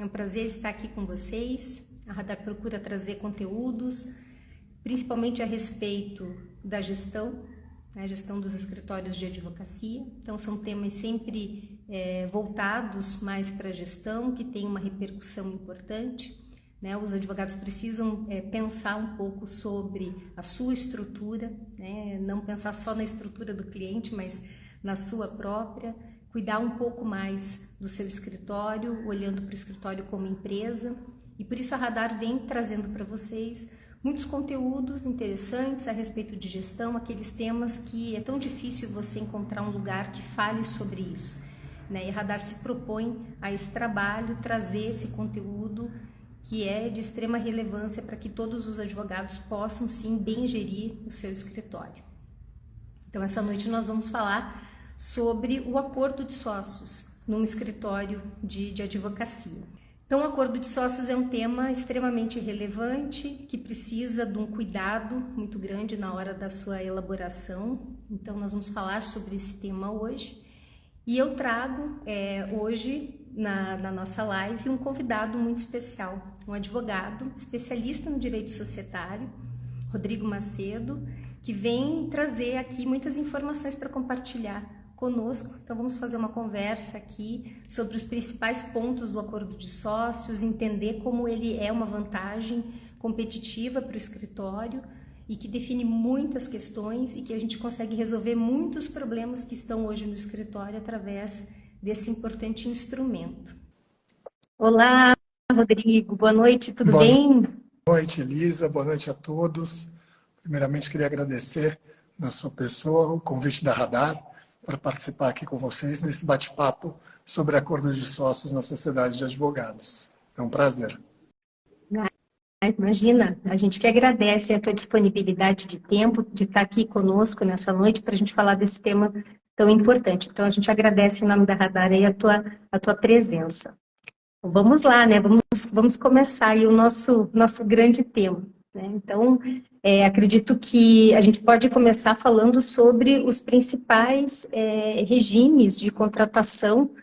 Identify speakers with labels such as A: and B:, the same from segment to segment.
A: É um prazer estar aqui com vocês. A Radar procura trazer conteúdos, principalmente a respeito da gestão, né, gestão dos escritórios de advocacia. Então, são temas sempre voltados mais para a gestão, que tem uma repercussão importante. Né? Os advogados precisam pensar um pouco sobre a sua estrutura, né? Não pensar só na estrutura do cliente, mas na sua própria. Cuidar um pouco mais do seu escritório, olhando para o escritório como empresa. E por isso a Radar vem trazendo para vocês muitos conteúdos interessantes a respeito de gestão, aqueles temas que é tão difícil você encontrar um lugar que fale sobre isso. Né? E a Radar se propõe a esse trabalho, trazer esse conteúdo que é de extrema relevância para que todos os advogados possam, sim, bem gerir o seu escritório. Então, essa noite nós vamos falar sobre o acordo de sócios num escritório de advocacia. Então, o acordo de sócios é um tema extremamente relevante, que precisa de um cuidado muito grande na hora da sua elaboração. Então, nós vamos falar sobre esse tema hoje. E eu trago hoje, na nossa live, um convidado muito especial, um advogado especialista no direito societário, Rodrigo Macedo, que vem trazer aqui muitas informações para compartilhar conosco. Então vamos fazer uma conversa aqui sobre os principais pontos do acordo de sócios, entender como ele é uma vantagem competitiva para o escritório e que define muitas questões e que a gente consegue resolver muitos problemas que estão hoje no escritório através desse importante instrumento. Olá, Rodrigo, boa noite, tudo bem?
B: Boa noite, Elisa, boa noite a todos. Primeiramente, queria agradecer na sua pessoa o convite da Radar para participar aqui com vocês nesse bate-papo sobre acordo de sócios na Sociedade de Advogados. É um prazer.
A: Imagina, a gente que agradece a tua disponibilidade de tempo, de estar aqui conosco nessa noite para a gente falar desse tema tão importante. Então, a gente agradece em nome da Radar aí a tua presença. Então, vamos lá, né? Vamos começar aí o nosso grande tema. Né? Então, acredito que a gente pode começar falando sobre os principais regimes de contratação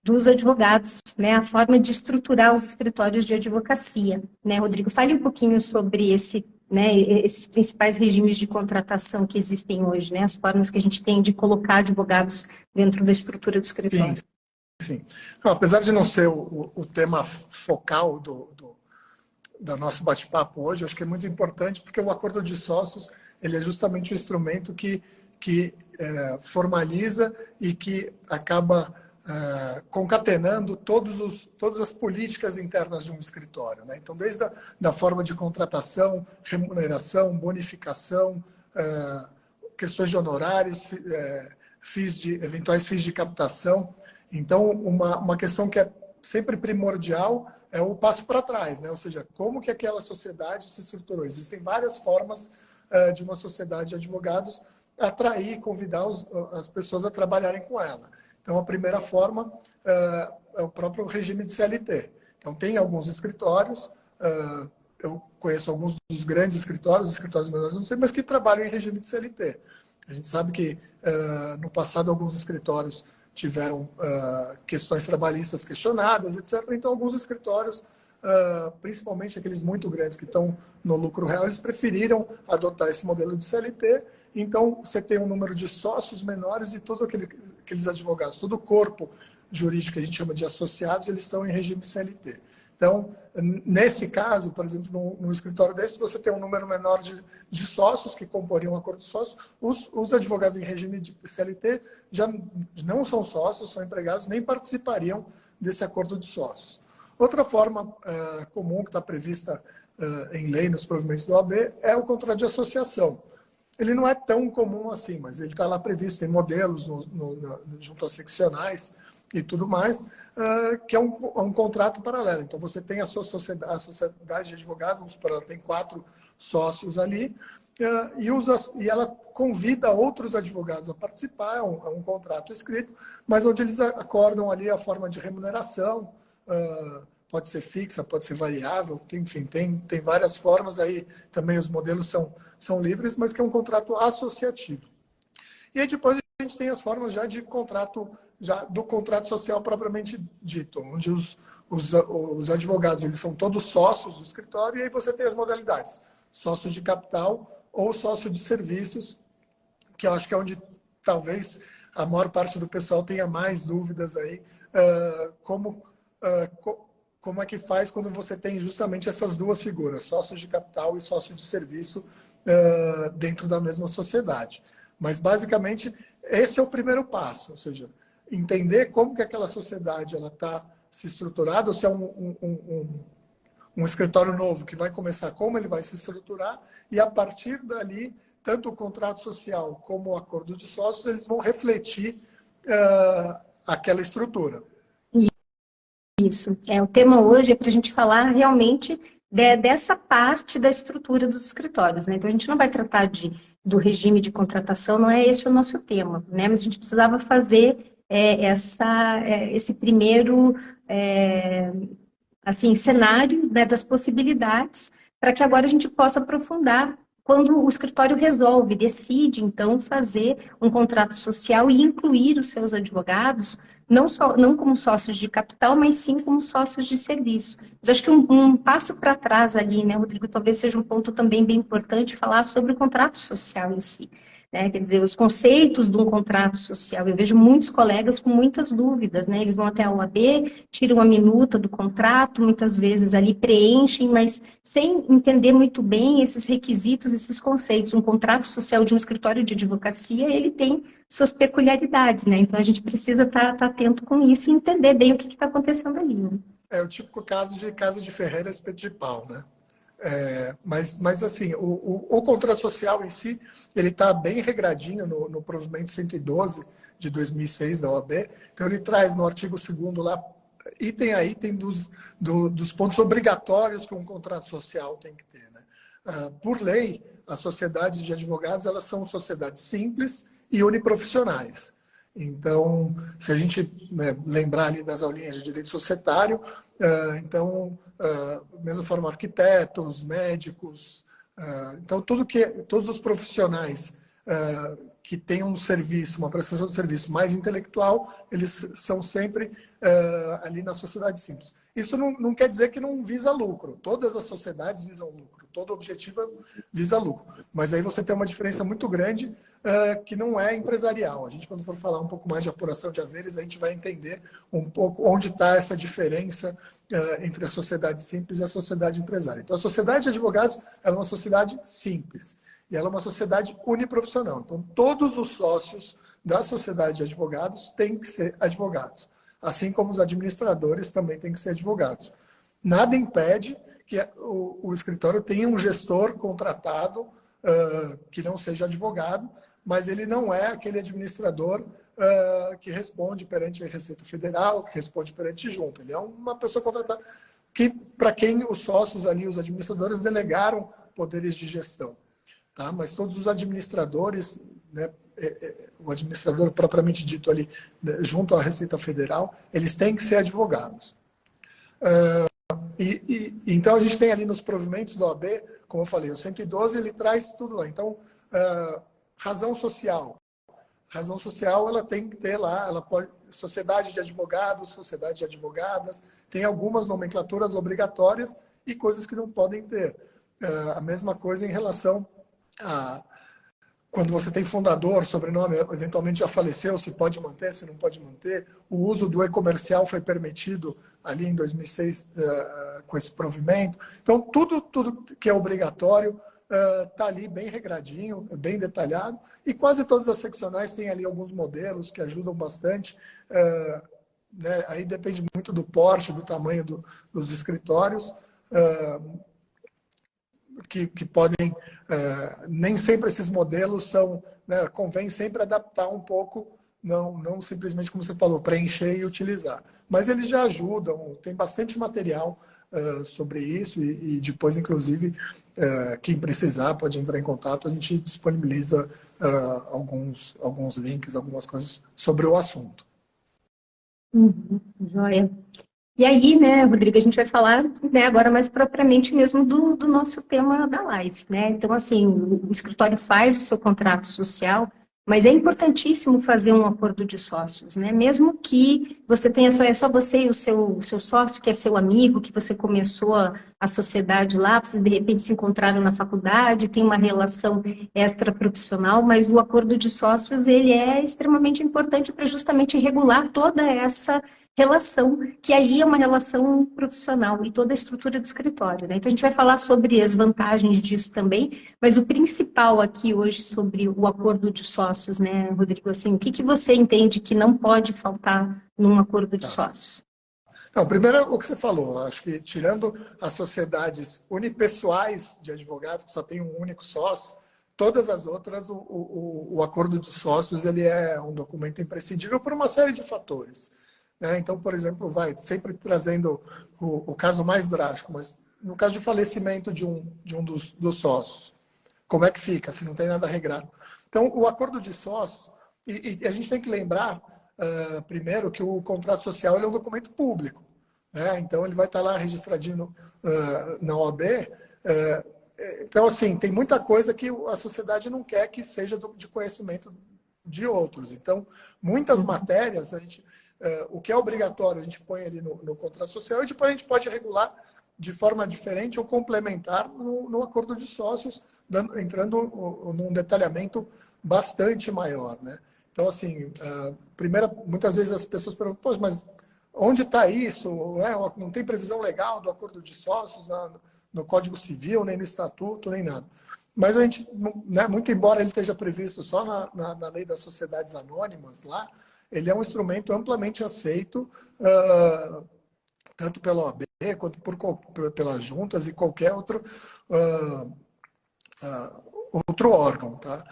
A: dos advogados, né? A forma de estruturar os escritórios de advocacia. Né, Rodrigo? Fale um pouquinho sobre esses principais regimes de contratação que existem hoje, né? As formas que a gente tem de colocar advogados dentro da estrutura do escritório.
B: Sim. Não, apesar de não ser o tema focal do nosso bate-papo hoje, acho que é muito importante porque o acordo de sócios ele é justamente o instrumento que formaliza e que acaba concatenando todas as políticas internas de um escritório. Né? Então, desde da forma de contratação, remuneração, bonificação, questões de honorários, eventuais FIIs de captação. Então, uma questão que é sempre primordial é o passo para trás, né? Ou seja, como que aquela sociedade se estruturou. Existem várias formas de uma sociedade de advogados atrair e convidar as pessoas a trabalharem com ela. Então, a primeira forma é o próprio regime de CLT. Então, tem alguns escritórios, eu conheço alguns dos grandes escritórios, os escritórios menores não sei, mas que trabalham em regime de CLT. A gente sabe que, no passado, alguns escritórios tiveram questões trabalhistas questionadas, etc. Então, alguns escritórios, principalmente aqueles muito grandes que estão no lucro real, eles preferiram adotar esse modelo de CLT. Então, você tem um número de sócios menores e todos aqueles advogados, todo o corpo jurídico que a gente chama de associados, eles estão em regime CLT. Então, nesse caso, por exemplo, num escritório desse, você tem um número menor de sócios que comporiam um acordo de sócios. Os advogados em regime de CLT já não são sócios, são empregados, nem participariam desse acordo de sócios. Outra forma comum que está prevista em lei nos provimentos do OAB é o contrato de associação. Ele não é tão comum assim, mas ele está lá previsto, tem modelos junto às seccionais e tudo mais, que é um contrato paralelo. Então, você tem a sociedade de advogados, vamos supor, ela tem 4 sócios ali, e ela convida outros advogados a participar, é um contrato escrito, mas onde eles acordam ali a forma de remuneração, pode ser fixa, pode ser variável, enfim, tem várias formas aí, também os modelos são livres, mas que é um contrato associativo. E aí depois a gente tem as formas já do contrato social propriamente dito, onde os os advogados, eles são todos sócios do escritório, e aí você tem as modalidades, sócio de capital ou sócio de serviços, que eu acho que é onde talvez a maior parte do pessoal tenha mais dúvidas aí, como é que faz quando você tem justamente essas duas figuras, sócio de capital e sócio de serviço, dentro da mesma sociedade. Mas, basicamente, esse é o primeiro passo, ou seja, entender como que aquela sociedade está se estruturada, ou se é um escritório novo que vai começar, como ele vai se estruturar, e a partir dali, tanto o contrato social como o acordo de sócios, eles vão refletir aquela estrutura.
A: Isso. O tema hoje é para a gente falar realmente dessa parte da estrutura dos escritórios, né? Então, a gente não vai tratar do regime de contratação, não é esse o nosso tema, né? Mas a gente precisava fazer esse primeiro cenário, né, das possibilidades, para que agora a gente possa aprofundar quando o escritório resolve, decide, então, fazer um contrato social e incluir os seus advogados, não como sócios de capital, mas sim como sócios de serviço. Mas acho que um passo para trás ali, né, Rodrigo, talvez seja um ponto também bem importante falar sobre o contrato social em si. Né? Quer dizer, os conceitos de um contrato social. Eu vejo muitos colegas com muitas dúvidas, né? Eles vão até a OAB, tiram a minuta do contrato, muitas vezes ali preenchem, mas sem entender muito bem esses requisitos, esses conceitos. Um contrato social de um escritório de advocacia, ele tem suas peculiaridades, né? Então a gente precisa estar atento com isso e entender bem o que está acontecendo ali. Né?
B: É o típico caso de casa de ferreira, espeto de pau, né? Mas assim, o contrato social em si, ele está bem regradinho no provimento 112 de 2006 da OAB. Então, ele traz no artigo 2º lá, item a item, dos pontos obrigatórios que um contrato social tem que ter. Né? Por lei, as sociedades de advogados, elas são sociedades simples e uniprofissionais. Então, se a gente lembrar ali das aulinhas de direito societário, mesma forma, arquitetos, médicos, então todos os profissionais que têm um serviço, uma prestação de serviço mais intelectual, eles são sempre ali na sociedade simples. Isso não quer dizer que não visa lucro. Todas as sociedades visam lucro. Todo objetivo visa lucro. Mas aí você tem uma diferença muito grande que não é empresarial. A gente, quando for falar um pouco mais de apuração de haveres, a gente vai entender um pouco onde está essa diferença entre a sociedade simples e a sociedade empresária. Então, a sociedade de advogados é uma sociedade simples e ela é uma sociedade uniprofissional. Então, todos os sócios da sociedade de advogados têm que ser advogados, assim como os administradores também têm que ser advogados. Nada impede que o escritório tenha um gestor contratado que não seja advogado, mas ele não é aquele administrador que responde perante a Receita Federal, que responde perante junta. Ele é uma pessoa contratada para quem os sócios ali, os administradores, delegaram poderes de gestão. Tá? Mas todos os administradores, né, o administrador propriamente dito ali, junto à Receita Federal, eles têm que ser advogados. Então, a gente tem ali nos provimentos da OAB, como eu falei, o 112, ele traz tudo lá. Então, razão social. Razão social, ela tem que ter lá, ela pode, sociedade de advogados, sociedade de advogadas, tem algumas nomenclaturas obrigatórias e coisas que não podem ter. A mesma coisa em relação a quando você tem fundador, sobrenome, eventualmente já faleceu, se pode manter, se não pode manter. O uso do e-comercial foi permitido ali em 2006 com esse provimento. Então, tudo que é obrigatório está ali bem regradinho, bem detalhado. E quase todas as seccionais têm ali alguns modelos que ajudam bastante. Né? Aí depende muito do porte, do tamanho dos escritórios. Que podem, nem sempre esses modelos são, né, convém sempre adaptar um pouco, não simplesmente, como você falou, preencher e utilizar. Mas eles já ajudam, tem bastante material sobre isso e depois, inclusive, quem precisar pode entrar em contato, a gente disponibiliza alguns links, algumas coisas sobre o assunto.
A: Joia. E aí, né, Rodrigo, a gente vai falar, né, agora mais propriamente mesmo do nosso tema da live, né? Então, assim, o escritório faz o seu contrato social, Mas é importantíssimo fazer um acordo de sócios, né? Mesmo que você tenha só você e o seu sócio, que é seu amigo, que você começou a sociedade lá, vocês de repente se encontraram na faculdade, tem uma relação extraprofissional, mas o acordo de sócios, ele é extremamente importante para justamente regular toda essa relação, que aí é uma relação profissional e toda a estrutura do escritório, né? Então a gente vai falar sobre as vantagens disso também, mas o principal aqui hoje sobre o acordo de sócios, né, Rodrigo, assim, o que que você entende que não pode faltar num acordo de
B: Tá.
A: sócios?
B: Não, primeiro o que você falou, acho que tirando as sociedades unipessoais de advogados, que só tem um único sócio, todas as outras, o acordo de sócios ele é um documento imprescindível por uma série de fatores. Né? Então, por exemplo, vai sempre trazendo o caso mais drástico, mas no caso de falecimento de um dos sócios, como é que fica, se não tem nada regrado? Então, o acordo de sócios, e a gente tem que lembrar, primeiro, que o contrato social ele é um documento público. Né? Então, ele vai estar lá registradinho na OAB. Então, assim, tem muita coisa que a sociedade não quer que seja de conhecimento de outros. Então, muitas matérias, o que é obrigatório, a gente põe ali no contrato social e depois a gente pode regular de forma diferente ou complementar no acordo de sócios, entrando num detalhamento bastante maior. Né? Então, assim, primeiro, muitas vezes as pessoas perguntam, pô, mas onde está isso? Não tem previsão legal do acordo de sócios no Código Civil, nem no Estatuto, nem nada. Mas a gente, né, muito embora ele esteja previsto só na lei das sociedades anônimas lá, ele é um instrumento amplamente aceito, tanto pela OAB quanto pelas juntas e qualquer outro órgão. Tá?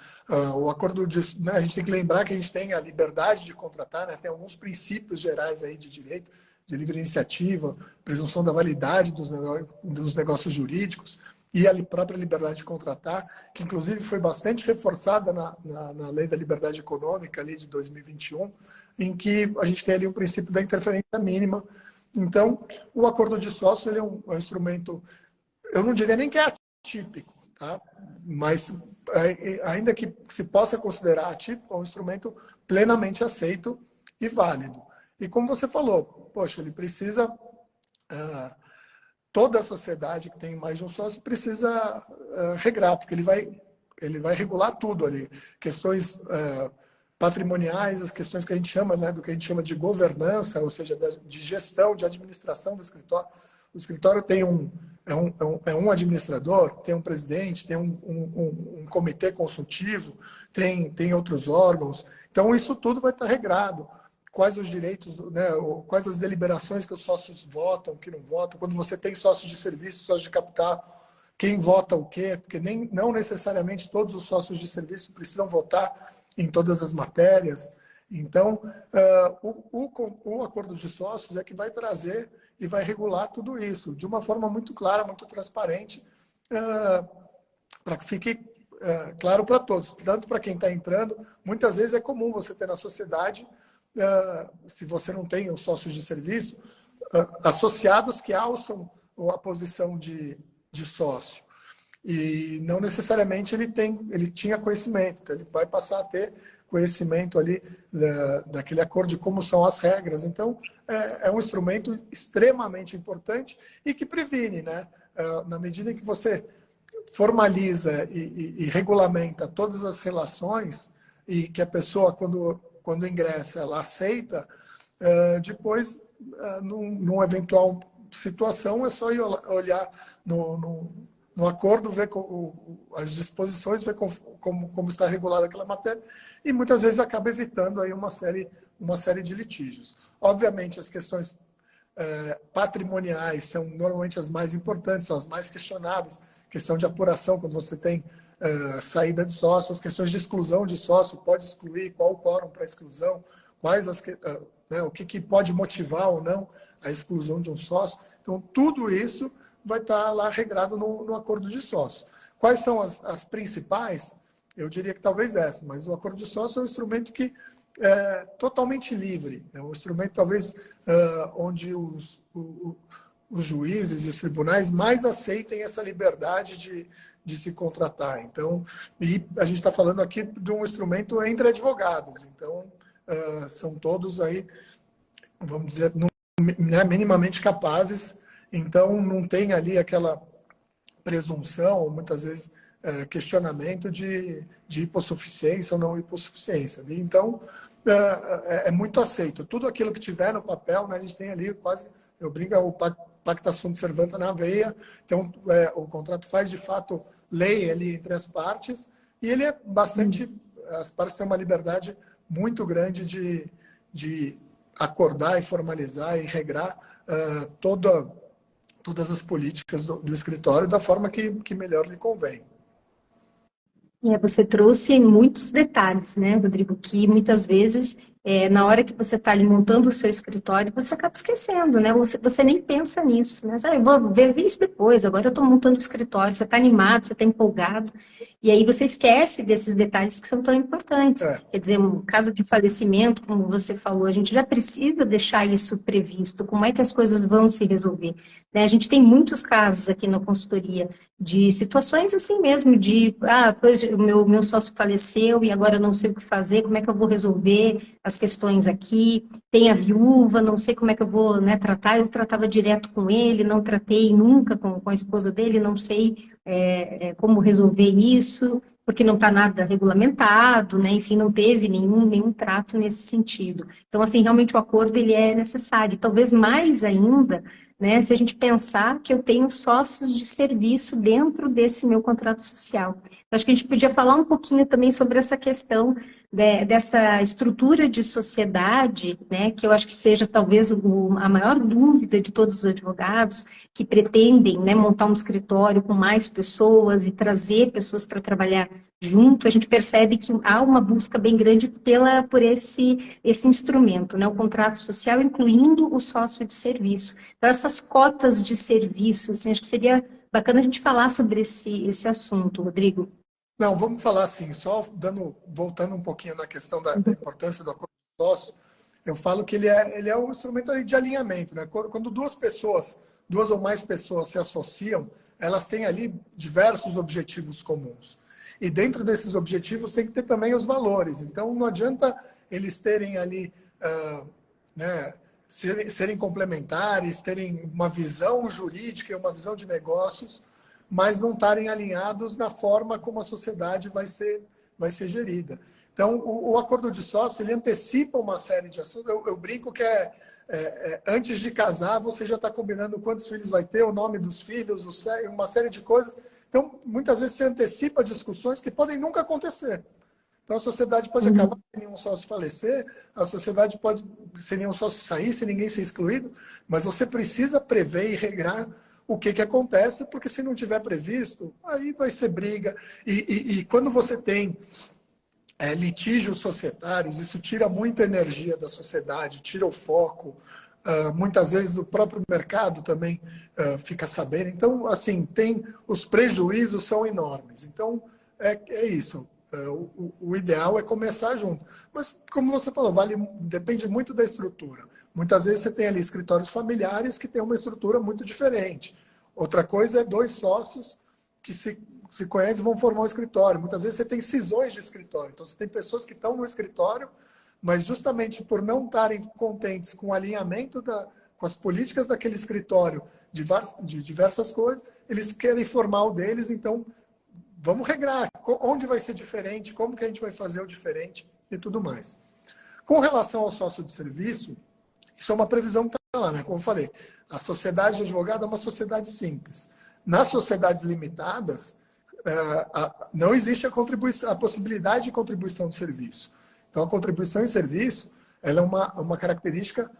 B: O acordo né, a gente tem que lembrar que a gente tem a liberdade de contratar, né, tem alguns princípios gerais aí de direito, de livre iniciativa, presunção da validade dos negócios jurídicos e a própria liberdade de contratar, que inclusive foi bastante reforçada na Lei da Liberdade Econômica ali de 2021, em que a gente tem ali um princípio da interferência mínima. Então, o acordo de sócio ele é um instrumento, eu não diria nem que é atípico, tá? Mas ainda que se possa considerar atípico, é um instrumento plenamente aceito e válido. E como você falou, poxa, ele precisa, toda a sociedade que tem mais de um sócio precisa regrar, porque ele vai regular tudo ali. Questões patrimoniais, as questões que a gente chama, né, do que a gente chama de governança, ou seja, de gestão, de administração do escritório. O escritório tem um administrador, tem um presidente, tem um comitê consultivo, tem outros órgãos. Então, isso tudo vai estar regrado. Quais os direitos, né, quais as deliberações que os sócios votam, que não votam. Quando você tem sócios de serviço, sócios de capital, quem vota o quê? Porque não necessariamente todos os sócios de serviço precisam votar em todas as matérias. Então, o acordo de sócios é que vai trazer e vai regular tudo isso de uma forma muito clara, muito transparente, para que fique claro para todos, tanto para quem está entrando. Muitas vezes é comum você ter na sociedade, se você não tem os sócios de serviço, associados que alçam a posição de sócio. E não necessariamente ele tinha conhecimento, então ele vai passar a ter conhecimento ali daquele acordo de como são as regras. Então, é um instrumento extremamente importante e que previne, né? Na medida em que você formaliza e regulamenta todas as relações e que a pessoa, quando ingressa, ela aceita, depois, numa eventual situação, é só ir olhar no acordo, ver as disposições, ver como está regulada aquela matéria, e muitas vezes acaba evitando aí uma série de litígios. Obviamente, as questões patrimoniais são normalmente as mais importantes, são as mais questionáveis. Questão de apuração, quando você tem saída de sócio, as questões de exclusão de sócio, pode excluir, qual o quórum para exclusão, né, o que pode motivar ou não a exclusão de um sócio. Então, tudo isso vai estar lá regrado no acordo de sócio. Quais são as principais? Eu diria que talvez essa, mas o acordo de sócio é um instrumento que é totalmente livre. É um instrumento, talvez, onde os juízes e os tribunais mais aceitem essa liberdade de de se contratar. Então, e a gente está falando aqui de um instrumento entre advogados. Então, são todos aí, vamos dizer, né, minimamente capazes. Então, não tem ali aquela presunção, ou muitas vezes questionamento de hipossuficiência ou não hipossuficiência. Então, é muito aceito. Tudo aquilo que tiver no papel, né, a gente tem ali quase, eu brinco, o pacta sunt servanda na veia. Então, o contrato faz, de fato, lei ali entre as partes, e ele é bastante... As partes têm uma liberdade muito grande de acordar e formalizar e regrar todas as políticas do escritório da forma que melhor lhe convém.
A: Você trouxe muitos detalhes, né, Rodrigo, que muitas vezes, na hora que você está ali montando o seu escritório, você acaba esquecendo, né? Você nem pensa nisso, né? Eu vou ver isso depois, agora eu estou montando o escritório, você está animado, você está empolgado, e aí você esquece desses detalhes que são tão importantes. Quer dizer, um caso de falecimento, como você falou, a gente já precisa deixar isso previsto, como é que as coisas vão se resolver, né? A gente tem muitos casos aqui na consultoria de situações assim mesmo, pois o meu sócio faleceu e agora não sei o que fazer, como é que eu vou resolver as questões aqui, tem a viúva, não sei como é que eu vou, né, tratar, eu tratava direto com ele, não tratei nunca com a esposa dele, não sei como resolver isso, porque não está nada regulamentado, né, enfim, não teve nenhum trato nesse sentido. Então, assim, realmente o acordo ele é necessário, talvez mais ainda, né, se a gente pensar que eu tenho sócios de serviço dentro desse meu contrato social. Eu acho que a gente podia falar um pouquinho também sobre essa questão dessa estrutura de sociedade, né, que eu acho que seja talvez a maior dúvida de todos os advogados que pretendem, né, montar um escritório com mais pessoas e trazer pessoas para trabalhar junto. A gente percebe que há uma busca bem grande por esse instrumento, né, o contrato social, incluindo o sócio de serviço. Então, essas cotas de serviço, assim, acho que seria bacana a gente falar sobre esse assunto, Rodrigo.
B: Não, vamos falar assim, só voltando um pouquinho na questão da importância do acordo de sócio, eu falo que ele é um instrumento de alinhamento, né? Quando duas ou mais pessoas se associam, elas têm ali diversos objetivos comuns. E dentro desses objetivos tem que ter também os valores. Então, não adianta eles terem ali, né, serem complementares, terem uma visão jurídica e uma visão de negócios, mas não estarem alinhados na forma como a sociedade vai ser gerida. Então, o acordo de sócio, ele antecipa uma série de assuntos. Eu brinco que antes de casar, você já está combinando quantos filhos vai ter, o nome dos filhos, uma série de coisas. Então, muitas vezes você antecipa discussões que podem nunca acontecer. Então, a sociedade pode acabar sem nenhum sócio falecer, a sociedade pode sem nenhum sócio sair, sem ninguém ser excluído, mas você precisa prever e regrar o que acontece, porque se não tiver previsto, aí vai ser briga. E quando você tem litígios societários, isso tira muita energia da sociedade, tira o foco. Muitas vezes o próprio mercado também fica sabendo. Então, assim, os prejuízos são enormes. Então, é isso. O ideal é começar junto. Mas, como você falou, depende muito da estrutura. Muitas vezes você tem ali escritórios familiares que têm uma estrutura muito diferente. Outra coisa é dois sócios que se conhecem e vão formar um escritório. Muitas vezes você tem cisões de escritório. Então, você tem pessoas que estão no escritório, mas justamente por não estarem contentes com o alinhamento com as políticas daquele escritório de diversas coisas, eles querem formar o deles, então vamos regrar. Onde vai ser diferente, como que a gente vai fazer o diferente e tudo mais. Com relação ao sócio de serviço, isso é uma previsão que está lá, né? Como eu falei, a sociedade de advogado é uma sociedade simples. Nas sociedades limitadas, não existe a possibilidade de contribuição de serviço. Então, a contribuição em serviço ela é uma característica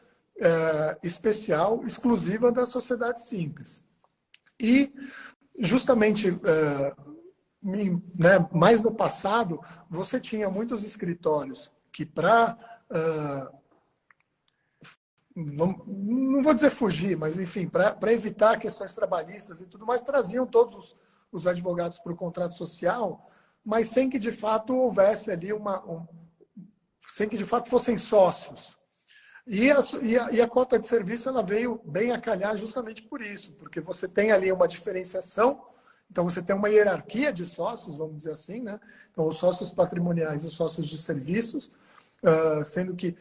B: especial, exclusiva da sociedade simples. E, justamente, mais no passado, você tinha muitos escritórios que, não vou dizer fugir, mas, enfim, para evitar questões trabalhistas e tudo mais, traziam todos os advogados para o contrato social, mas sem que, de fato, houvesse ali sem que, de fato, fossem sócios. E a cota de serviço ela veio bem a calhar justamente por isso, porque você tem ali uma diferenciação Então, você tem uma hierarquia de sócios, vamos dizer assim, né? Então, os sócios patrimoniais e os sócios de serviços, sendo que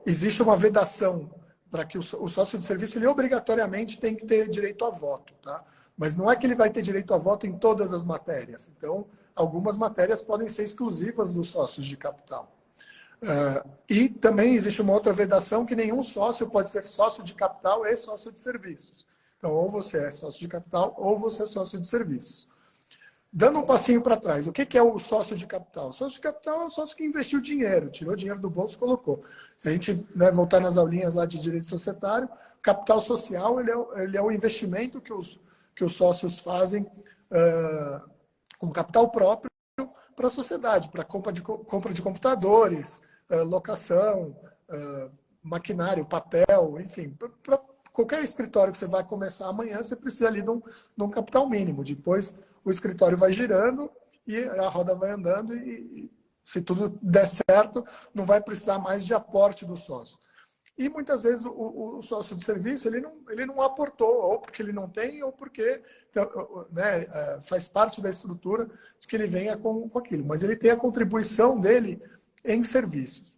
B: existe uma vedação para que o sócio de serviço, ele obrigatoriamente tem que ter direito a voto, tá? Mas não é que ele vai ter direito a voto em todas as matérias. Então, algumas matérias podem ser exclusivas dos sócios de capital. E também existe uma outra vedação que nenhum sócio pode ser sócio de capital e sócio de serviços. Então, ou você é sócio de capital ou você é sócio de serviços. Dando um passinho para trás, o que é o sócio de capital? O sócio de capital é o sócio que investiu dinheiro, tirou dinheiro do bolso e colocou. Se a gente voltar nas aulinhas lá de direito societário, capital social ele é o investimento que os sócios fazem com capital próprio para a sociedade, para compra de computadores, locação, maquinário, papel, enfim, para qualquer escritório que você vai começar amanhã, você precisa ali de um capital mínimo. Depois o escritório vai girando e a roda vai andando e se tudo der certo, não vai precisar mais de aporte do sócio. E muitas vezes o sócio de serviço ele não aportou, ou porque ele não tem, ou porque faz parte da estrutura de que ele venha com aquilo. Mas ele tem a contribuição dele em serviços.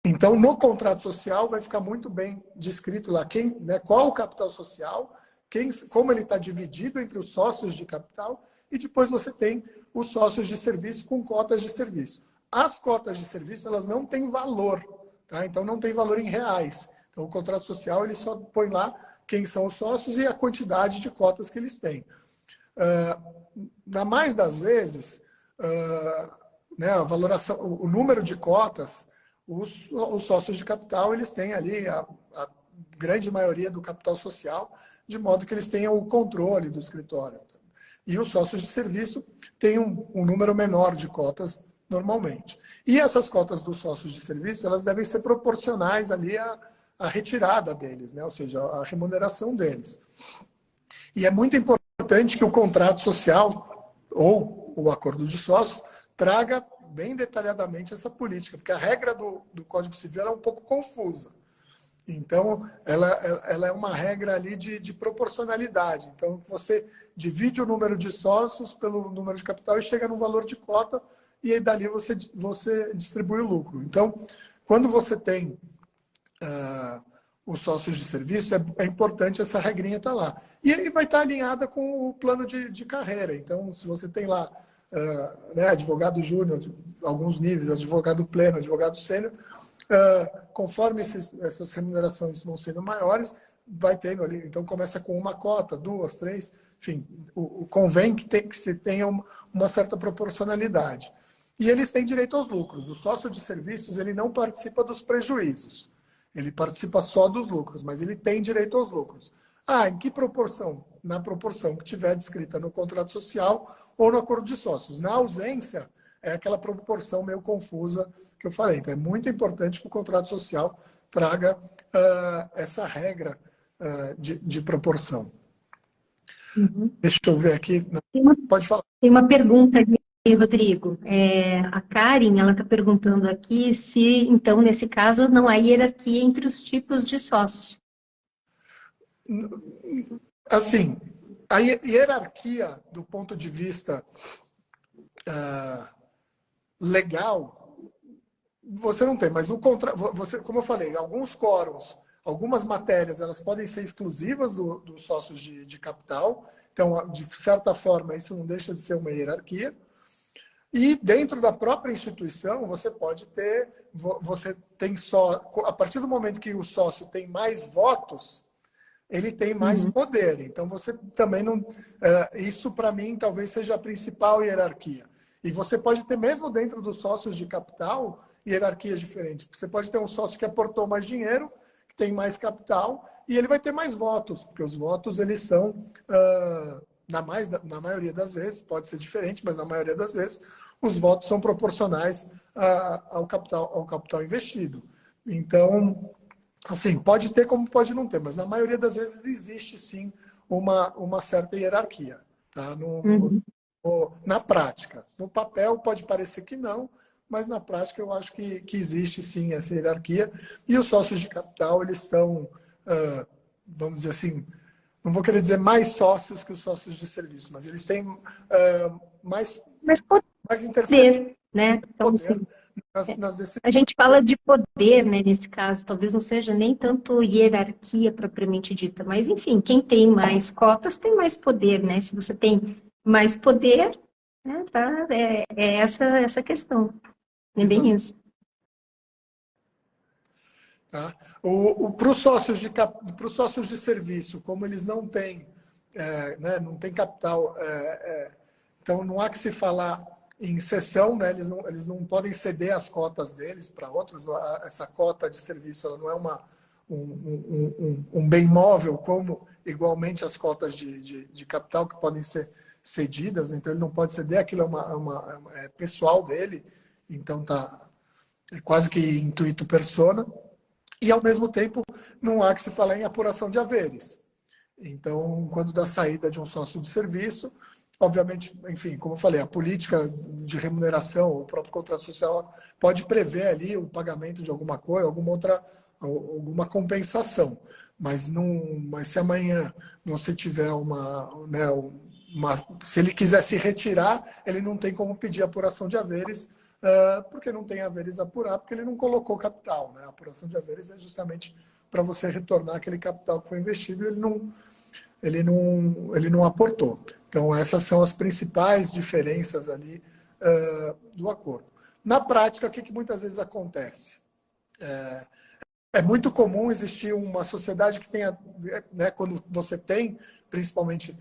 B: Então, no contrato social, vai ficar muito bem descrito lá qual o capital social, como ele está dividido entre os sócios de capital, e depois você tem os sócios de serviço com cotas de serviço. As cotas de serviço, elas não têm valor, tá? Então não tem valor em reais. Então o contrato social, ele só põe lá quem são os sócios e a quantidade de cotas que eles têm. Na mais das vezes, a valoração, o número de cotas, os sócios de capital, eles têm ali a grande maioria do capital social, de modo que eles tenham o controle do escritório. E os sócios de serviço têm um número menor de cotas normalmente. E essas cotas dos sócios de serviço, elas devem ser proporcionais ali à retirada deles, né? Ou seja, à remuneração deles. E é muito importante que o contrato social ou o acordo de sócios traga bem detalhadamente essa política, porque a regra do Código Civil é um pouco confusa. Então, ela é uma regra ali de proporcionalidade. Então, você divide o número de sócios pelo número de capital e chega no valor de cota, e aí dali você distribui o lucro. Então, quando você tem os sócios de serviço, é importante essa regrinha estar lá. E aí vai estar alinhada com o plano de carreira. Então, se você tem lá advogado júnior, alguns níveis, advogado pleno, advogado sênior, conforme essas remunerações vão sendo maiores, vai tendo ali. Então, começa com uma cota, duas, três, enfim, convém que se tenha uma certa proporcionalidade. E eles têm direito aos lucros. O sócio de serviços, ele não participa dos prejuízos. Ele participa só dos lucros, mas ele tem direito aos lucros. Em que proporção? Na proporção que tiver descrita no contrato social ou no acordo de sócios. Na ausência, é aquela proporção meio confusa que eu falei. Então, é muito importante que o contrato social traga essa regra de proporção.
A: Uhum.
B: Deixa eu ver aqui. Pode falar.
A: Tem uma pergunta ali, Rodrigo. A Karen, ela está perguntando aqui se, então, nesse caso, não há hierarquia entre os tipos de sócio.
B: Assim, a hierarquia do ponto de vista legal, você não tem, mas como eu falei, alguns quórums, algumas matérias, elas podem ser exclusivas dos sócios de capital. Então, de certa forma, isso não deixa de ser uma hierarquia. E dentro da própria instituição, você tem só, a partir do momento que o sócio tem mais votos, ele tem mais poder. Então, você também não... isso, para mim, talvez seja a principal hierarquia. E você pode ter, mesmo dentro dos sócios de capital, hierarquias diferentes. Você pode ter um sócio que aportou mais dinheiro, que tem mais capital, e ele vai ter mais votos, porque os votos, eles são, na maioria das vezes, pode ser diferente, mas na maioria das vezes, os votos são proporcionais ao capital investido. Então, assim, pode ter como pode não ter, mas na maioria das vezes existe, sim, uma certa hierarquia, tá? Na prática. No papel pode parecer que não, mas na prática eu acho que existe, sim, essa hierarquia. E os sócios de capital, eles estão, vamos dizer assim, não vou querer dizer mais sócios que os sócios de serviço, mas eles têm mais,
A: Mas
B: mais interferência,
A: poder, né? Então,
B: poder
A: assim,
B: nas decisões.
A: a gente fala de poder, né, nesse caso, talvez não seja nem tanto hierarquia propriamente dita, mas enfim, quem tem mais cotas tem mais poder, né? Se você tem mais poder, né, tá, é essa questão, é bem isso.
B: Tá? Para os sócios de serviço, como eles não têm, né, não têm capital, então não há que se falar em cessão, né, eles não podem ceder as cotas deles para outros. Essa cota de serviço ela não é um bem móvel, como igualmente as cotas de capital que podem ser cedidas, então ele não pode ceder, aquilo é pessoal dele, então é quase que intuito persona. E, ao mesmo tempo, não há que se falar em apuração de haveres. Então, quando dá saída de um sócio de serviço, obviamente, enfim, como eu falei, a política de remuneração, o próprio contrato social pode prever ali o pagamento de alguma coisa, alguma compensação. Mas se amanhã você tiver se ele quiser se retirar, ele não tem como pedir apuração de haveres, porque não tem haveres a apurar, porque ele não colocou capital, né? A apuração de haveres é justamente para você retornar aquele capital que foi investido e ele não aportou. Então, essas são as principais diferenças ali do acordo. Na prática, o que muitas vezes acontece? É muito comum existir uma sociedade que tenha, né, quando você tem, principalmente,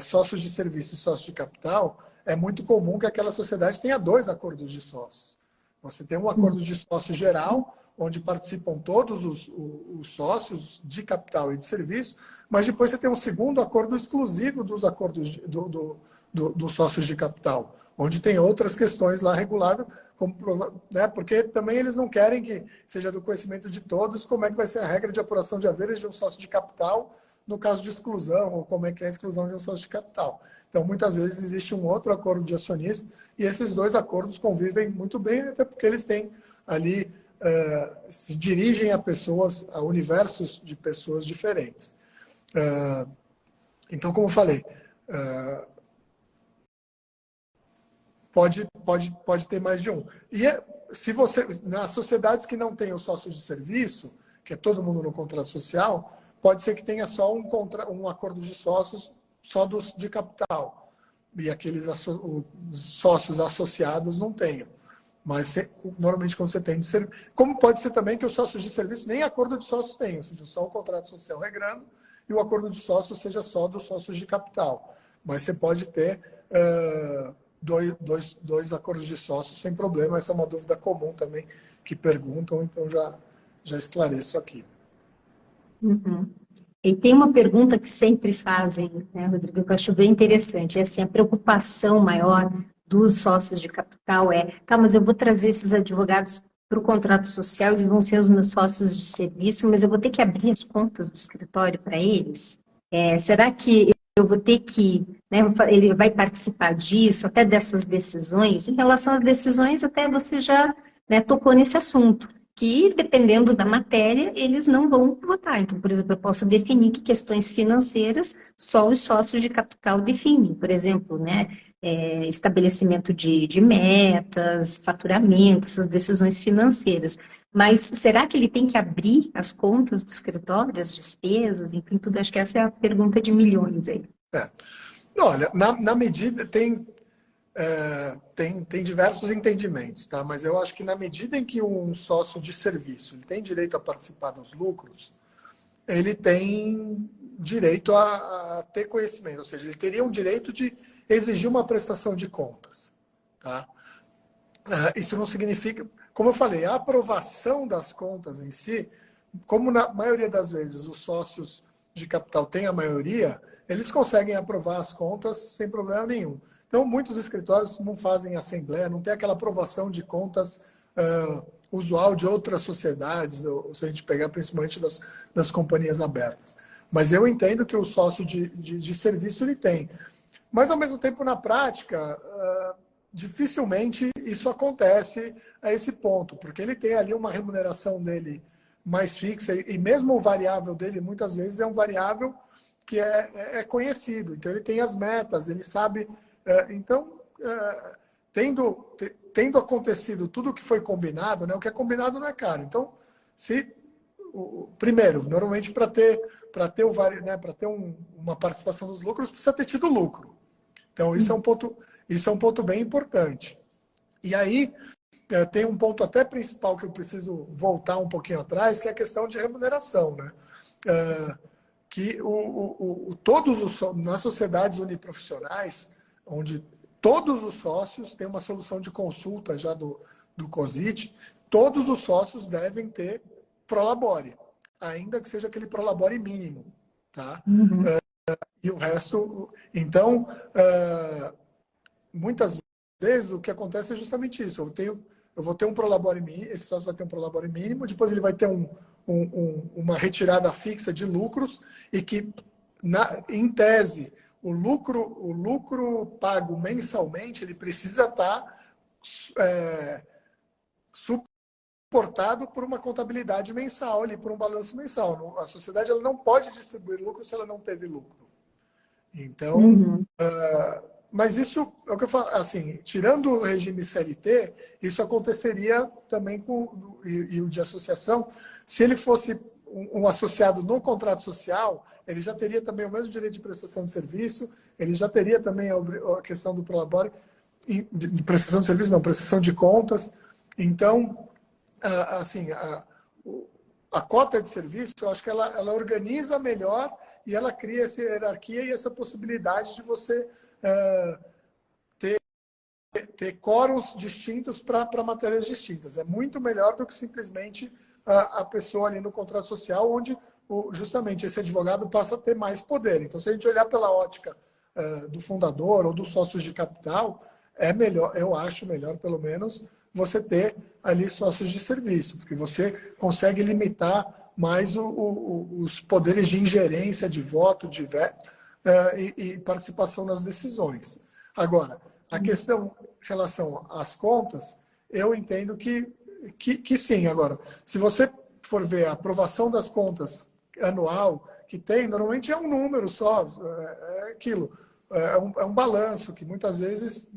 B: sócios de serviço e sócios de capital, é muito comum que aquela sociedade tenha 2 acordos de sócios. Você tem um acordo de sócio geral, onde participam todos os sócios de capital e de serviço, mas depois você tem um segundo acordo exclusivo dos acordos dos sócios de capital, onde tem outras questões lá reguladas, né, porque também eles não querem que seja do conhecimento de todos como é que vai ser a regra de apuração de haveres de um sócio de capital no caso de exclusão, ou como é que é a exclusão de um sócio de capital. Então, muitas vezes existe um outro acordo de acionistas e esses 2 acordos convivem muito bem, até porque eles têm ali, se dirigem a pessoas, a universos de pessoas diferentes. Então, como eu falei, pode ter mais de um. E se você, nas sociedades que não têm os sócios de serviço, que é todo mundo no contrato social, pode ser que tenha só um acordo de sócios só dos de capital. E aqueles sócios associados não tenham. Mas normalmente quando você tem de serviço. Como pode ser também que os sócios de serviço nem acordo de sócios tenham, ou seja, só o contrato social regrando e o acordo de sócios seja só dos sócios de capital. Mas você pode ter dois acordos de sócios sem problema. Essa é uma dúvida comum também que perguntam, então já esclareço aqui.
A: Uhum. E tem uma pergunta que sempre fazem, né, Rodrigo, que eu acho bem interessante, é assim, a preocupação maior dos sócios de capital tá, mas eu vou trazer esses advogados para o contrato social, eles vão ser os meus sócios de serviço, mas eu vou ter que abrir as contas do escritório para eles? Será que eu vou ter que, né, ele vai participar disso, até dessas decisões? Em relação às decisões, até você já, né, tocou nesse assunto, que, dependendo da matéria, eles não vão votar. Então, por exemplo, eu posso definir que questões financeiras só os sócios de capital definem. Por exemplo, né, estabelecimento de metas, faturamento, essas decisões financeiras. Mas será que ele tem que abrir as contas do escritório, as despesas, enfim, tudo? Acho que essa é a pergunta de milhões aí.
B: Olha, na medida tem diversos entendimentos, tá? Mas eu acho que na medida em que um sócio de serviço ele tem direito a participar dos lucros, ele tem direito a ter conhecimento, ou seja, ele teria um direito de exigir uma prestação de contas, tá? Isso não significa, como eu falei, a aprovação das contas em si, como na maioria das vezes os sócios de capital têm a maioria, eles conseguem aprovar as contas sem problema nenhum. Então, muitos escritórios não fazem assembleia, não tem aquela aprovação de contas usual de outras sociedades, ou se a gente pegar principalmente das companhias abertas. Mas eu entendo que o sócio de serviço ele tem. Mas, ao mesmo tempo, na prática, dificilmente isso acontece a esse ponto, porque ele tem ali uma remuneração dele mais fixa, e mesmo o variável dele, muitas vezes, é um variável é conhecido. Então, ele tem as metas, ele sabe... Então, tendo acontecido tudo o que foi combinado, né? O que é combinado não é caro. Então, primeiro, normalmente para ter uma participação dos lucros, precisa ter tido lucro. Então, isso é um ponto bem importante. E aí, tem um ponto até principal que eu preciso voltar um pouquinho atrás, que é a questão de remuneração, né? Que nas sociedades uniprofissionais, onde todos os sócios têm uma solução de consulta já do COSIT, todos os sócios devem ter Prolabore, ainda que seja aquele Prolabore mínimo, tá? E o resto... Então, muitas vezes o que acontece é justamente isso. Eu vou ter um Prolabore mínimo, esse sócio vai ter um Prolabore mínimo, depois ele vai ter uma retirada fixa de lucros e que, em tese, o lucro pago mensalmente ele precisa estar suportado por uma contabilidade mensal, ali, por um balanço mensal. A sociedade ela não pode distribuir lucro se ela não teve lucro. Então, mas isso é o que eu falo, assim, tirando o regime CLT, isso aconteceria também e o de associação. Se ele fosse um associado no contrato social, ele já teria também o mesmo direito de prestação de serviço, ele já teria também a questão do Prolabore, de prestação de serviço, não, prestação de contas. Então, assim, a cota de serviço, eu acho que ela organiza melhor e ela cria essa hierarquia e essa possibilidade de você ter quóruns distintos para matérias distintas. É muito melhor do que simplesmente a pessoa ali no contrato social, onde justamente esse advogado passa a ter mais poder. Então, se a gente olhar pela ótica do fundador ou dos sócios de capital, é melhor, eu acho melhor, pelo menos, você ter ali sócios de serviço, porque você consegue limitar mais os poderes de ingerência, de voto, de veto e participação nas decisões. Agora, a questão em relação às contas, eu entendo que sim. Agora, se você for ver a aprovação das contas anual que tem, normalmente é um número só, é aquilo, é um balanço que muitas vezes,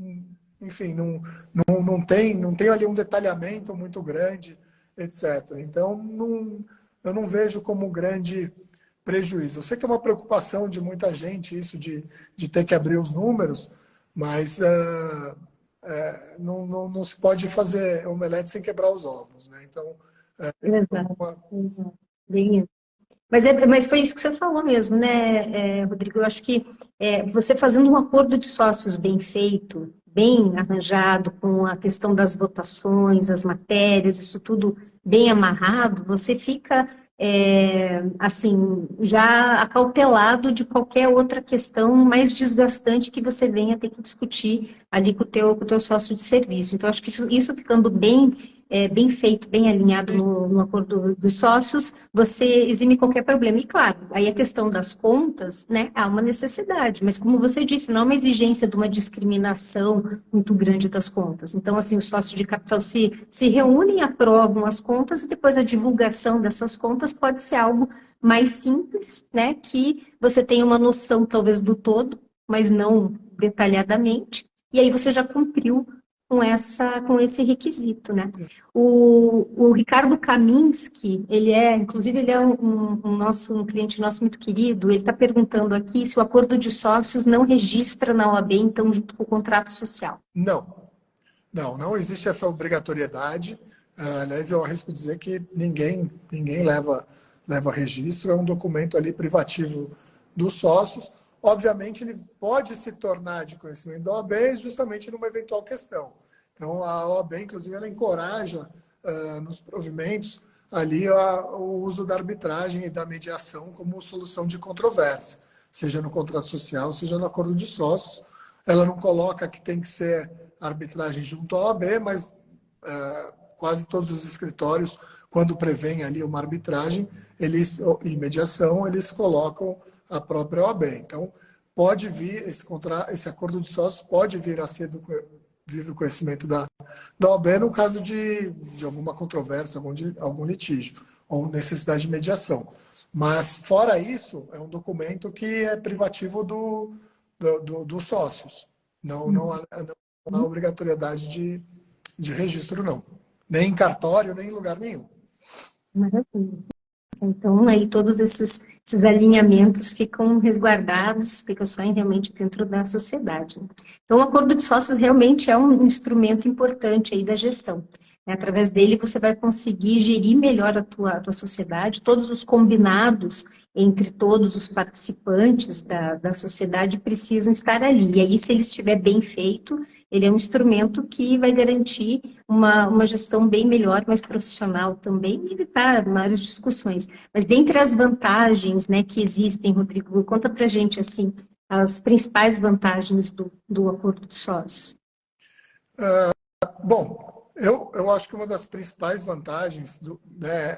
B: enfim, não tem ali um detalhamento muito grande, etc. Então, eu não vejo como um grande prejuízo. Eu sei que é uma preocupação de muita gente isso de ter que abrir os números, mas não se pode fazer omelete sem quebrar os ovos, né? Então,
A: Exato. Bem isso. Mas foi isso que você falou mesmo, né, Rodrigo? Eu acho que você fazendo um acordo de sócios bem feito, bem arranjado, com a questão das votações, as matérias, isso tudo bem amarrado, você fica, assim, já acautelado de qualquer outra questão mais desgastante que você venha ter que discutir ali com o teu sócio de serviço. Então, acho que isso ficando bem feito, bem alinhado no acordo dos sócios, você exime qualquer problema. E claro, aí a questão das contas, né, há uma necessidade, mas como você disse, não há uma exigência de uma discriminação muito grande das contas. Então, assim, os sócios de capital se reúnem, aprovam as contas e depois a divulgação dessas contas pode ser algo mais simples, né, que você tenha uma noção talvez do todo, mas não detalhadamente, e aí você já cumpriu com esse requisito, né? O Ricardo Kaminski, inclusive ele é um cliente nosso muito querido, ele está perguntando aqui se o acordo de sócios não registra na OAB, então, junto com o contrato social.
B: Não existe essa obrigatoriedade. Aliás, eu arrisco dizer que ninguém leva registro, é um documento ali privativo dos sócios. Obviamente, ele pode se tornar de conhecimento da OAB justamente numa eventual questão. Então, a OAB, inclusive, ela encoraja nos provimentos ali o uso da arbitragem e da mediação como solução de controvérsia, seja no contrato social, seja no acordo de sócios. Ela não coloca que tem que ser arbitragem junto à OAB, mas quase todos os escritórios, quando prevêem ali uma arbitragem e mediação, eles colocam a própria OAB. Então, pode vir, esse acordo de sócios pode vir a ser do conhecimento da OAB no caso de alguma controvérsia, algum litígio, ou necessidade de mediação. Mas, fora isso, é um documento que é privativo dos sócios. Não há obrigatoriedade de registro, não. Nem em cartório, nem em lugar nenhum.
A: Maravilha. Então, aí todos esses alinhamentos ficam resguardados, ficam só realmente dentro da sociedade. Então, o acordo de sócios realmente é um instrumento importante aí da gestão. Através dele, você vai conseguir gerir melhor a tua sociedade, todos os combinados entre todos os participantes da sociedade precisam estar ali. E aí, se ele estiver bem feito, ele é um instrumento que vai garantir uma gestão bem melhor, mais profissional também, e evitar maiores discussões. Mas dentre as vantagens, né, que existem, Rodrigo, conta pra gente, assim, as principais vantagens do acordo de sócios.
B: Bom, eu acho que uma das principais vantagens, né,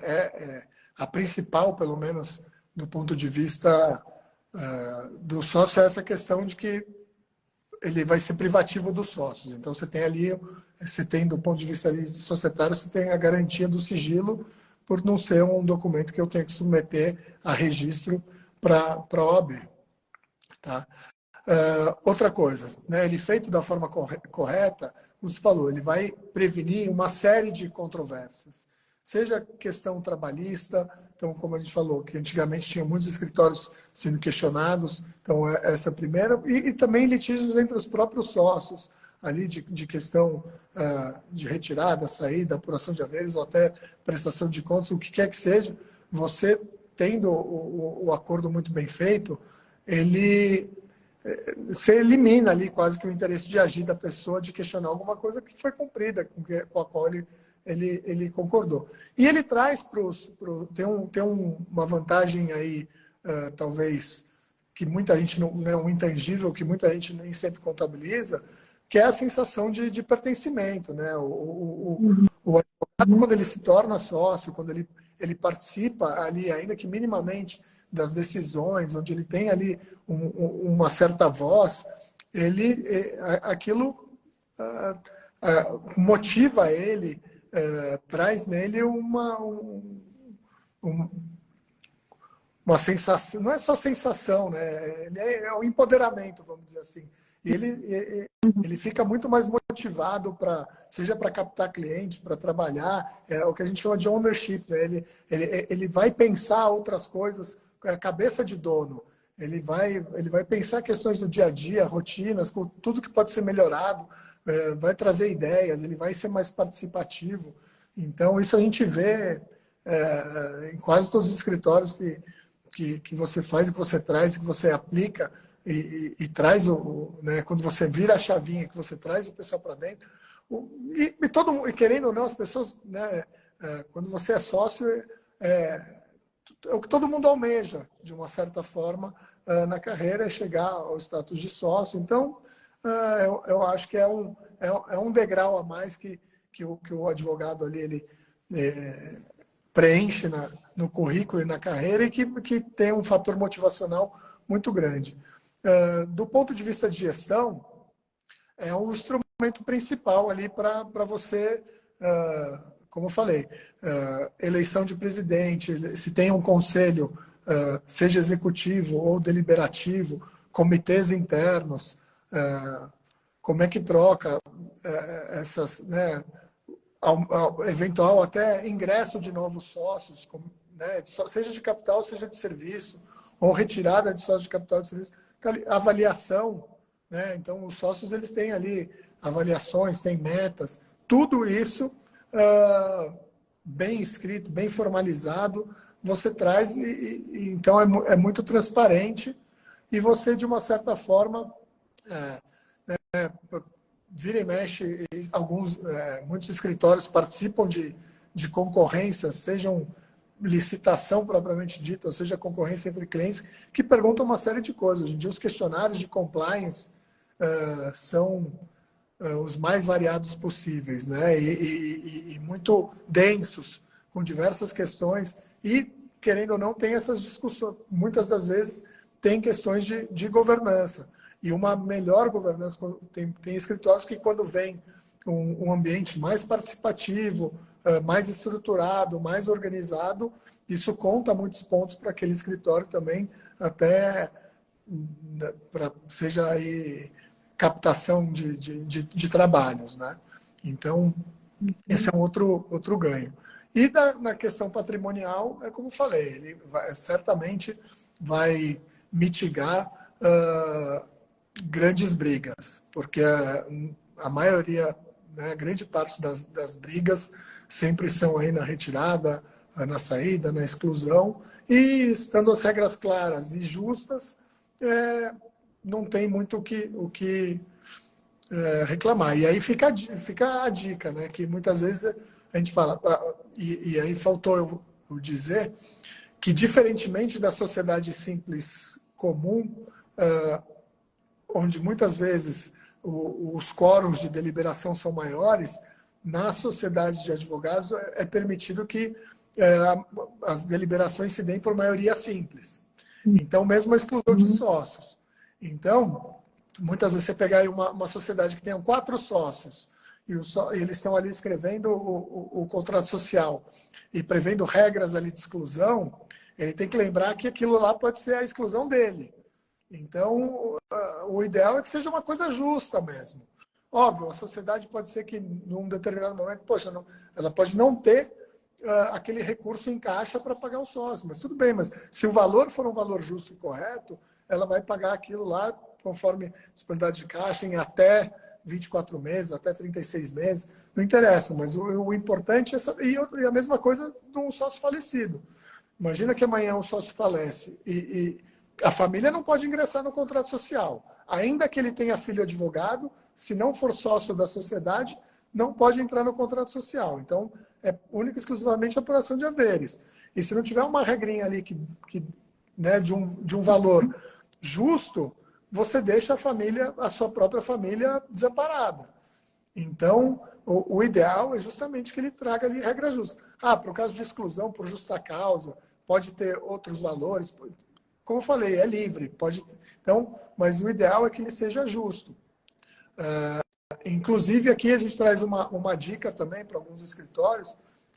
B: a principal, pelo menos, do ponto de vista do sócio, é essa questão de que ele vai ser privativo dos sócios. Então, você tem ali, do ponto de vista societário, você tem a garantia do sigilo por não ser um documento que eu tenho que submeter a registro para a OAB. Tá? Outra coisa, né, ele feito da forma correta, como você falou, ele vai prevenir uma série de controvérsias. Seja questão trabalhista, então, como a gente falou, que antigamente tinha muitos escritórios sendo questionados, então essa primeira, e também litígios entre os próprios sócios, ali de questão de retirada, saída, apuração de haveres ou até prestação de contas, o que quer que seja, você tendo o acordo muito bem feito, você elimina ali quase que o interesse de agir da pessoa de questionar alguma coisa que foi cumprida, com a qual ele concordou. E ele traz tem uma vantagem aí, talvez, que muita gente não é um intangível, que muita gente nem sempre contabiliza, que é a sensação de pertencimento, né? O advogado, quando ele se torna sócio, quando ele participa ali, ainda que minimamente, das decisões, onde ele tem ali uma certa voz, aquilo motiva ele, traz nele uma sensação, não é só sensação, né? Ele é um empoderamento, vamos dizer assim. E ele fica muito mais motivado seja para captar cliente, para trabalhar, é o que a gente chama de ownership, né? Ele vai pensar outras coisas, a cabeça de dono. Ele vai pensar questões do dia a dia, rotinas, com tudo que pode ser melhorado, vai trazer ideias, ele vai ser mais participativo. Então, isso a gente vê em quase todos os escritórios que você faz, que você traz, que você aplica e traz, né, quando você vira a chavinha, que você traz o pessoal para dentro. E querendo ou não, as pessoas, né, quando você é sócio, é o que todo mundo almeja, de uma certa forma, na carreira, é chegar ao status de sócio. Então, eu acho que é um degrau a mais que o advogado ali ele preenche no currículo e na carreira, e que tem um fator motivacional muito grande. Do ponto de vista de gestão, é um instrumento principal ali para você, como eu falei, eleição de presidente, se tem um conselho, seja executivo ou deliberativo, comitês internos, como é que troca essas, né, eventual até ingresso de novos sócios, né, seja de capital, seja de serviço, ou retirada de sócios de capital de serviço, avaliação, né? Então os sócios eles têm ali avaliações, têm metas, tudo isso bem escrito, bem formalizado, você traz então é muito transparente, e você, de uma certa forma, vira e mexe, muitos escritórios participam de concorrências, sejam licitação propriamente dita, ou seja, concorrência entre clientes, que perguntam uma série de coisas. Hoje em dia, os questionários de compliance são os mais variados possíveis, né? E muito densos, com diversas questões, e, querendo ou não, tem essas discussões. Muitas das vezes tem questões de governança. E uma melhor governança, tem escritórios que, quando vem um ambiente mais participativo, mais estruturado, mais organizado, isso conta muitos pontos para aquele escritório também, até seja aí captação de trabalhos, né? Então, esse é um outro ganho. E na questão patrimonial, é como falei, ele certamente vai mitigar grandes brigas, porque a maioria, né, grande parte das brigas sempre são aí na retirada, na saída, na exclusão, e estando as regras claras e justas, não tem muito o que reclamar. E aí fica a dica, né? Que muitas vezes a gente fala, e aí faltou eu dizer que, diferentemente da sociedade simples comum, onde muitas vezes os quóruns de deliberação são maiores, na sociedade de advogados é permitido que as deliberações se deem por maioria simples. Então, mesmo a exclusão de sócios. Então, muitas vezes você pegar aí uma sociedade que tenha 4 sócios e eles estão ali escrevendo o contrato social e prevendo regras ali de exclusão, ele tem que lembrar que aquilo lá pode ser a exclusão dele. Então, o ideal é que seja uma coisa justa mesmo. Óbvio, a sociedade pode ser que, num determinado momento, poxa, ela pode não ter aquele recurso em caixa para pagar o sócio, mas tudo bem, mas se o valor for um valor justo e correto, ela vai pagar aquilo lá conforme disponibilidade de caixa em até 24 meses, até 36 meses, não interessa, mas o importante é saber. E a mesma coisa de um sócio falecido. Imagina que amanhã o sócio falece e a família não pode ingressar no contrato social. Ainda que ele tenha filho advogado, se não for sócio da sociedade, não pode entrar no contrato social. Então, é única e exclusivamente apuração de haveres. E se não tiver uma regrinha ali né, de um valor justo, você deixa a sua própria família desamparada. Então, o ideal é justamente que ele traga ali regras justas. Para o caso de exclusão por justa causa, pode ter outros valores. Como eu falei, é livre. Então, mas o ideal é que ele seja justo. Inclusive, aqui a gente traz uma dica também para alguns escritórios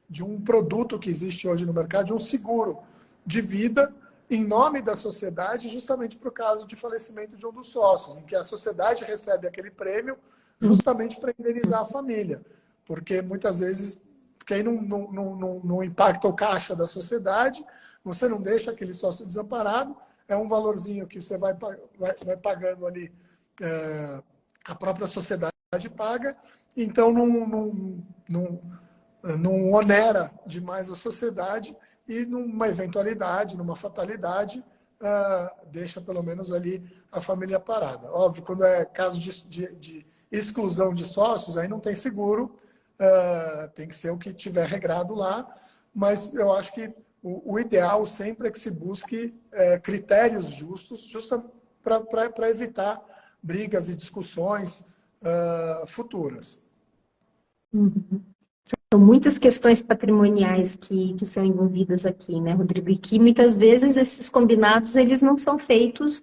B: de um produto que existe hoje no mercado, de um seguro de vida em nome da sociedade, justamente para o caso de falecimento de um dos sócios, em que a sociedade recebe aquele prêmio justamente para indenizar a família. Porque muitas vezes, porque aí não impacta o caixa da sociedade, você não deixa aquele sócio desamparado, é um valorzinho que você vai pagando ali, a própria sociedade paga, então não onera demais a sociedade e numa eventualidade, numa fatalidade, deixa pelo menos ali a família parada. Óbvio, quando é caso de exclusão de sócios, aí não tem seguro, tem que ser o que tiver regrado lá, mas eu acho que o ideal sempre é que se busque critérios justos, para evitar brigas e discussões futuras.
A: Uhum. São muitas questões patrimoniais que são envolvidas aqui, né, Rodrigo? E que muitas vezes esses combinados eles não são feitos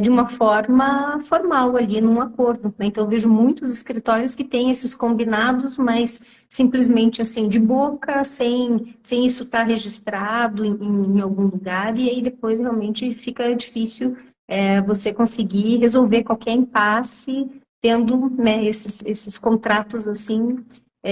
A: de uma forma formal ali num acordo, né? Então eu vejo muitos escritórios que têm esses combinados, mas simplesmente assim de boca, sem isso estar registrado em algum lugar, e aí depois realmente fica difícil você conseguir resolver qualquer impasse tendo, né, esses contratos assim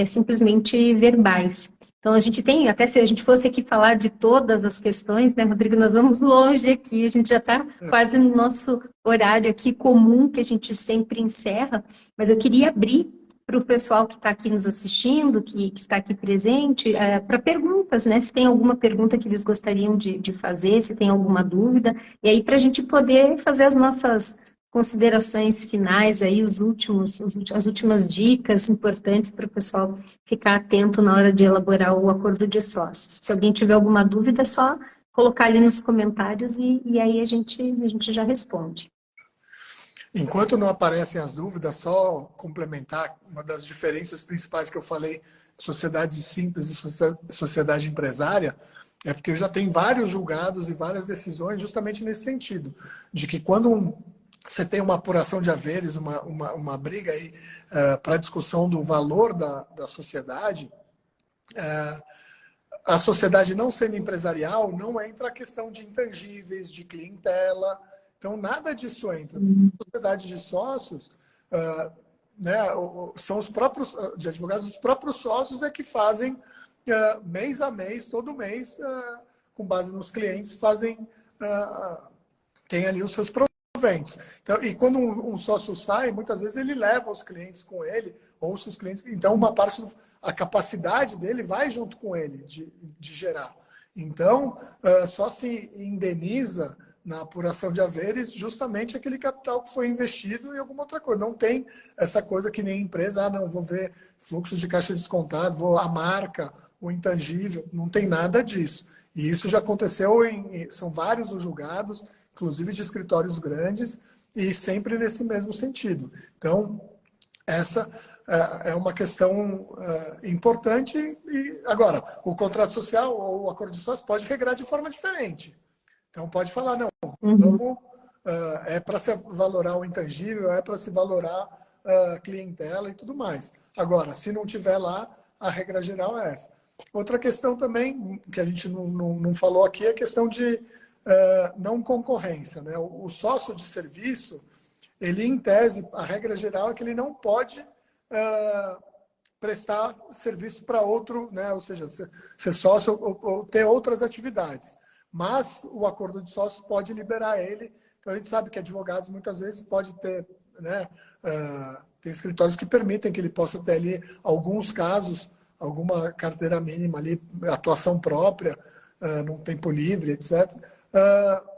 A: simplesmente verbais. Então, a gente tem, até se a gente fosse aqui falar de todas as questões, né, Rodrigo, nós vamos longe aqui, a gente já está quase no nosso horário aqui comum, que a gente sempre encerra, mas eu queria abrir para o pessoal que está aqui nos assistindo, que está aqui presente, para perguntas, né, se tem alguma pergunta que eles gostariam de fazer, se tem alguma dúvida, e aí para a gente poder fazer as nossas considerações finais aí, as últimas dicas importantes para o pessoal ficar atento na hora de elaborar o acordo de sócios. Se alguém tiver alguma dúvida, é só colocar ali nos comentários e aí a gente já responde.
B: Enquanto não aparecem as dúvidas, só complementar uma das diferenças principais que eu falei, sociedade simples e sociedade empresária, é porque eu já tenho vários julgados e várias decisões justamente nesse sentido, de que quando você tem uma apuração de haveres, uma briga aí para discussão do valor da sociedade, a sociedade não sendo empresarial, não entra a questão de intangíveis, de clientela. Então, nada disso entra. A sociedade de sócios, né, são os próprios, de advogados, os próprios sócios é que fazem mês a mês, todo mês, com base nos clientes, tem ali os seus proventos. Então, e quando um sócio sai, muitas vezes ele leva os clientes com ele, ou os clientes. Então, uma parte, a capacidade dele vai junto com ele de gerar. Então, só se indeniza na apuração de haveres justamente aquele capital que foi investido em alguma outra coisa. Não tem essa coisa que nem empresa, não, vou ver fluxo de caixa descontado, a marca, o intangível, não tem nada disso. E isso já aconteceu são vários os julgados, inclusive de escritórios grandes, e sempre nesse mesmo sentido. Então, essa é uma questão importante. E agora, o contrato social ou o acordo de sócio pode regrar de forma diferente. Então, pode falar, não, vamos, é para se valorar o intangível, é para se valorar a clientela e tudo mais. Agora, se não tiver lá, a regra geral é essa. Outra questão também, que a gente não falou aqui, é a questão de não concorrência, né? O sócio de serviço, ele, em tese, a regra geral é que ele não pode prestar serviço para outro, né? Ou seja, ser sócio ou ter outras atividades. Mas o acordo de sócios pode liberar ele. Então, a gente sabe que advogados, muitas vezes, pode ter, né? Tem escritórios que permitem que ele possa ter ali, alguns casos, alguma carteira mínima ali, atuação própria, num tempo livre, etc.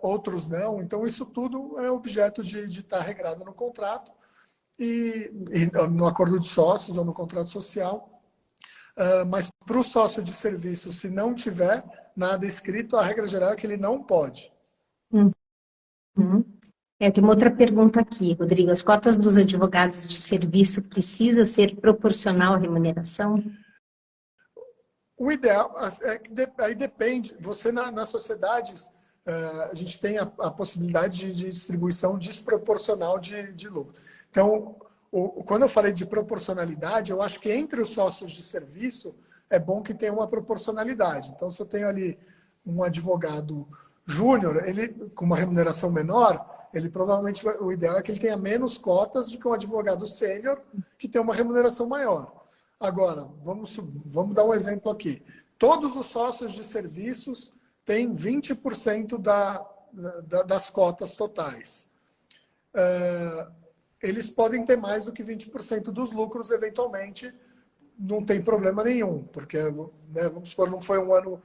B: Outros não. Então, isso tudo é objeto de estar regrado no contrato e no acordo de sócios ou no contrato social. Mas para o sócio de serviço, se não tiver nada escrito, a regra geral é que ele não pode.
A: Uhum. Tem uma outra pergunta aqui, Rodrigo. As cotas dos advogados de serviço precisa ser proporcional à remuneração?
B: O ideal é que aí depende. Você, nas sociedades, a gente tem a possibilidade de distribuição desproporcional de lucro. Então, quando eu falei de proporcionalidade, eu acho que entre os sócios de serviço é bom que tenha uma proporcionalidade. Então, se eu tenho ali um advogado júnior, ele com uma remuneração menor, ele provavelmente, o ideal é que ele tenha menos cotas do que um advogado sênior que tem uma remuneração maior. Agora, vamos dar um exemplo aqui. Todos os sócios de serviços têm 20% das cotas totais. Eles podem ter mais do que 20% dos lucros, eventualmente, não tem problema nenhum, porque, né, vamos supor, não foi um ano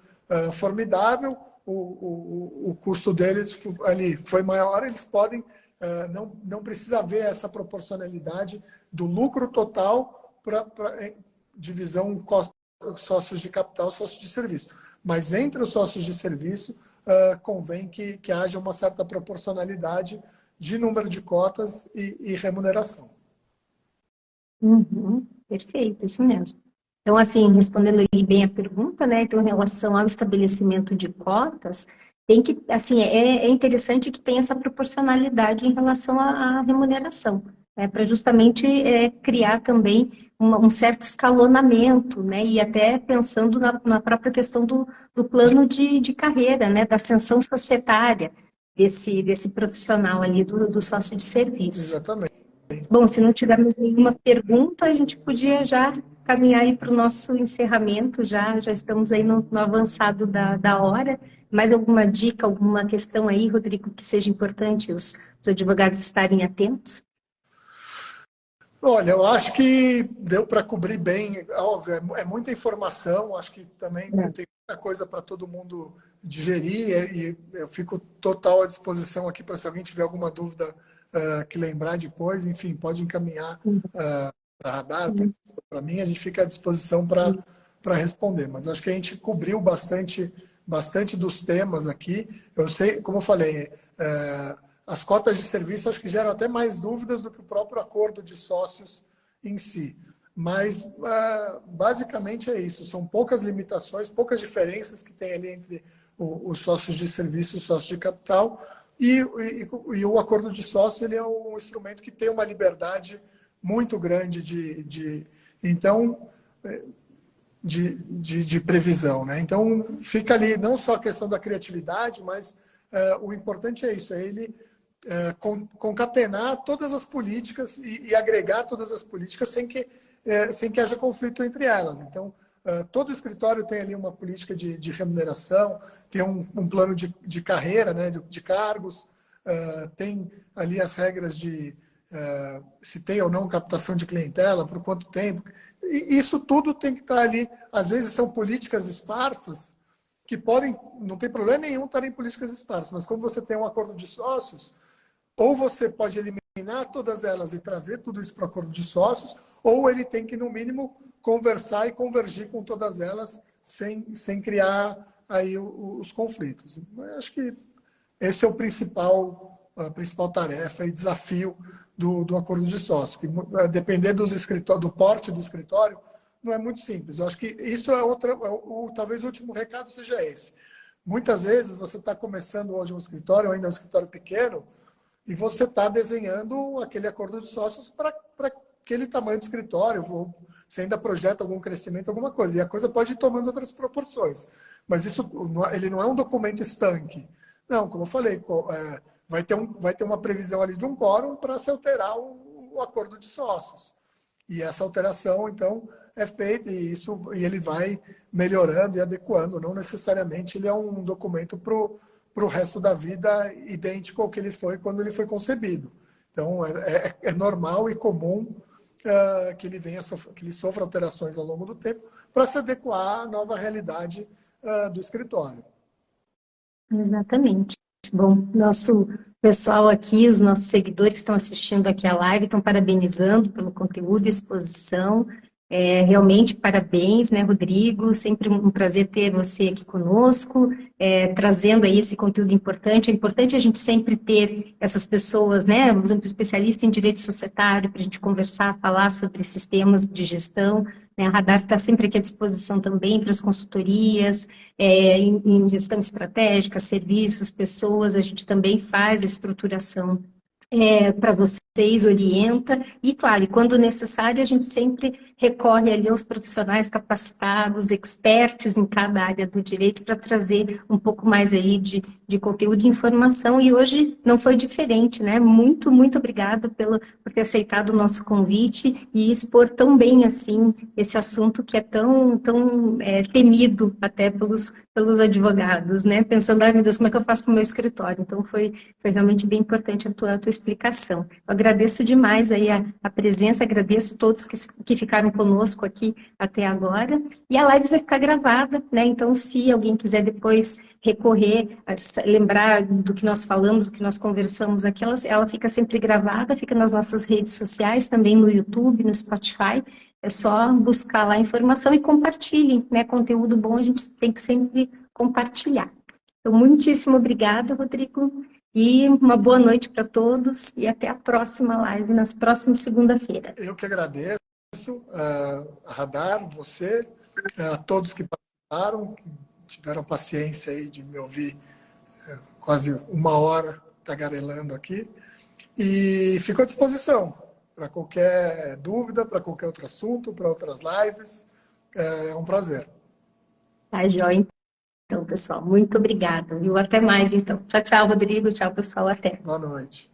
B: formidável, o custo deles ali foi maior, eles podem, não precisa haver essa proporcionalidade do lucro total para divisão sócios de capital, sócios de serviço. Mas entre os sócios de serviço, convém que haja uma certa proporcionalidade de número de cotas e remuneração.
A: Perfeito, isso mesmo. Então, assim, respondendo aí bem a pergunta, né? Então, em relação ao estabelecimento de cotas, tem que, assim, é interessante que tenha essa proporcionalidade em relação à remuneração, né? Para justamente criar também um certo escalonamento, né? E até pensando na própria questão do plano de carreira, né? Da ascensão societária desse profissional ali do sócio de serviço.
B: Exatamente.
A: Bom, se não tiver mais nenhuma pergunta, a gente podia já caminhar aí para o nosso encerramento, já estamos aí no avançado da hora. Mais alguma dica, alguma questão aí, Rodrigo, que seja importante os advogados estarem atentos?
B: Olha, eu acho que deu para cobrir bem. Óbvio, é muita informação, acho que também tem muita coisa para todo mundo digerir e eu fico total à disposição aqui para se alguém tiver alguma dúvida que lembrar depois, enfim, pode encaminhar para Radar, para mim, a gente fica à disposição para responder. Mas acho que a gente cobriu bastante dos temas aqui. Eu sei, como eu falei, as cotas de serviço acho que geram até mais dúvidas do que o próprio acordo de sócios em si. Mas, basicamente, é isso. São poucas limitações, poucas diferenças que tem ali entre os sócios de serviço e os sócios de capital. E o acordo de sócio ele é um instrumento que tem uma liberdade muito grande então, de previsão, né? Então, fica ali não só a questão da criatividade, mas o importante é isso, é ele concatenar todas as políticas e agregar todas as políticas sem que haja conflito entre elas. Então, todo escritório tem ali uma política de remuneração, tem um plano de carreira, né, de cargos, tem ali as regras de se tem ou não captação de clientela, por quanto tempo. E isso tudo tem que estar ali. Às vezes são políticas esparsas, que podem, não tem problema nenhum estarem políticas esparsas, mas quando você tem um acordo de sócios, ou você pode eliminar todas elas e trazer tudo isso para o acordo de sócios, ou ele tem que, no mínimo, conversar e convergir com todas elas sem criar aí os conflitos. Eu acho que esse é a principal tarefa e desafio do acordo de sócios, que depender do porte do escritório, não é muito simples. Eu acho que isso talvez o último recado seja esse. Muitas vezes você está começando hoje um escritório, ou ainda um escritório pequeno, e você está desenhando aquele acordo de sócios para aquele tamanho de escritório, ou você ainda projeta algum crescimento, alguma coisa. E a coisa pode ir tomando outras proporções. Mas ele não é um documento estanque. Não, como eu falei, vai ter uma previsão ali de um quórum para se alterar o acordo de sócios. E essa alteração, então, é feita e ele vai melhorando e adequando. Não necessariamente ele é um documento para o resto da vida idêntico ao que ele foi quando ele foi concebido. Então, é normal e comum que ele sofra alterações ao longo do tempo para se adequar à nova realidade do escritório.
A: Exatamente. Bom, nosso pessoal aqui, os nossos seguidores que estão assistindo aqui a live, estão parabenizando pelo conteúdo e exposição. Realmente, parabéns, né, Rodrigo? Sempre um prazer ter você aqui conosco, trazendo aí esse conteúdo importante. É importante a gente sempre ter essas pessoas, né, por exemplo, especialistas em direito societário, para a gente conversar, falar sobre sistemas de gestão. Né? A Radar está sempre aqui à disposição também para as consultorias, em gestão estratégica, serviços, pessoas. A gente também faz a estruturação para vocês, orienta, e claro, e quando necessário, a gente sempre recorre ali aos profissionais capacitados, experts em cada área do direito, para trazer um pouco mais aí de conteúdo e informação, e hoje não foi diferente, né? Muito, muito obrigada por ter aceitado o nosso convite e expor tão bem assim esse assunto que é tão temido até pelos advogados, né? Pensando, ai meu Deus, como é que eu faço para o meu escritório? Então foi realmente bem importante a tua explicação. Eu agradeço demais aí a presença, agradeço todos que ficaram conosco aqui até agora, e a live vai ficar gravada, né? Então, se alguém quiser depois recorrer, lembrar do que nós falamos, do que nós conversamos aqui, ela fica sempre gravada, fica nas nossas redes sociais, também no YouTube, no Spotify. É só buscar lá a informação e compartilhem, né? Conteúdo bom a gente tem que sempre compartilhar. Então, muitíssimo obrigada, Rodrigo, e uma boa noite para todos e até a próxima live, nas próximas segunda-feira.
B: Eu que agradeço, a Radar, você, a todos que participaram, que tiveram paciência aí de me ouvir quase uma hora tagarelando aqui, e fico à disposição para qualquer dúvida, para qualquer outro assunto, para outras lives. É um prazer.
A: Tá, joia. Então, pessoal, muito obrigada. E até mais, então. Tchau, tchau, Rodrigo. Tchau, pessoal. Até.
B: Boa noite.